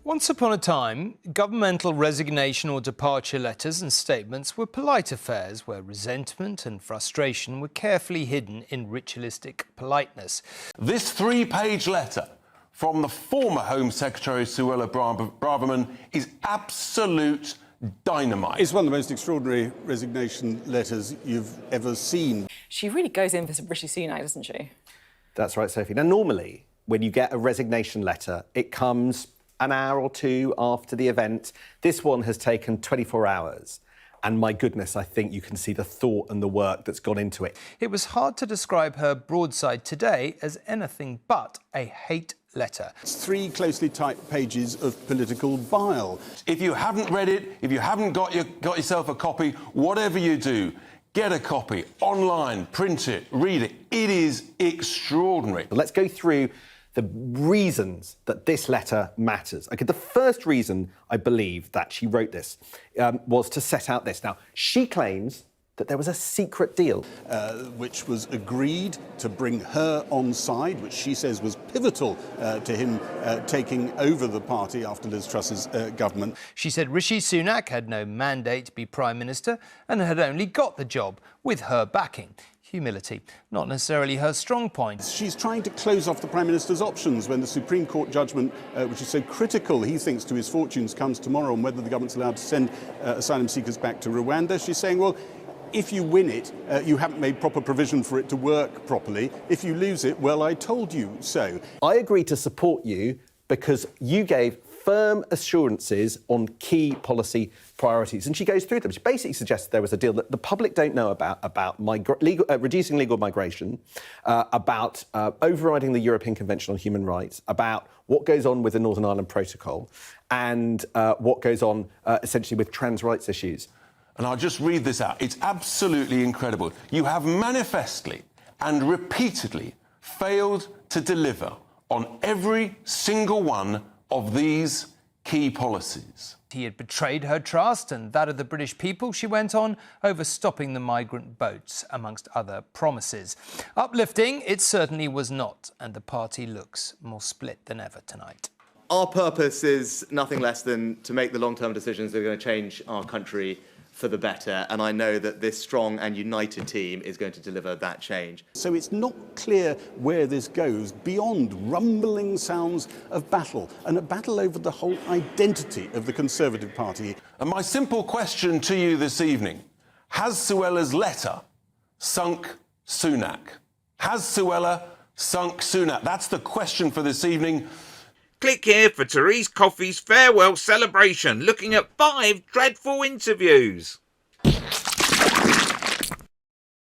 Once upon a time, governmental resignation or departure letters and statements were polite affairs where resentment and frustration were carefully hidden in ritualistic politeness. This three-page letter from the former Home Secretary Suella Braverman is absolute dynamite. It's one of the most extraordinary resignation letters you've ever seen. She really goes in for some Rishi Sunak, doesn't she? That's right, Sophie. Now, normally, when you get a resignation letter, it comes an hour or two after the event. This one has taken 24 hours. And my goodness, I think you can see the thought and the work that's gone into it. It was hard to describe her broadside today as anything but a hate letter. It's 3 closely typed pages of political bile. If you haven't read it, if you haven't got yourself a copy, whatever you do, get a copy online, print it, read it. It is extraordinary. Let's go through the reasons that this letter matters. Okay, the first reason I believe that she wrote this was to set out this. Now, she claims that there was a secret deal. Which was agreed to bring her on side, which she says was pivotal to him taking over the party after Liz Truss's government. She said Rishi Sunak had no mandate to be Prime Minister and had only got the job with her backing. Humility, not necessarily her strong point. She's trying to close off the Prime Minister's options when the Supreme Court judgment, which is so critical, he thinks, to his fortunes, comes tomorrow on whether the government's allowed to send asylum seekers back to Rwanda. She's saying, well, if you win it, you haven't made proper provision for it to work properly. If you lose it, well, I told you so. I agree to support you because you gave firm assurances on key policy priorities. And she goes through them. She basically suggests there was a deal that the public don't know about reducing legal migration, about overriding the European Convention on Human Rights, about what goes on with the Northern Ireland Protocol, and what goes on essentially with trans rights issues. And I'll just read this out. It's absolutely incredible. You have manifestly and repeatedly failed to deliver on every single one of these key policies. He had betrayed her trust and that of the British people, she went on, over stopping the migrant boats, amongst other promises. Uplifting, it certainly was not, and the party looks more split than ever tonight. Our purpose is nothing less than to make the long-term decisions that are going to change our country for the better, and I know that this strong and united team is going to deliver that change. So it's not clear where this goes beyond rumbling sounds of battle, and a battle over the whole identity of the Conservative Party. And my simple question to you this evening, has Suella's letter sunk Sunak? Has Suella sunk Sunak? That's the question for this evening. Click here for Therese Coffey's farewell celebration, looking at 5 dreadful interviews.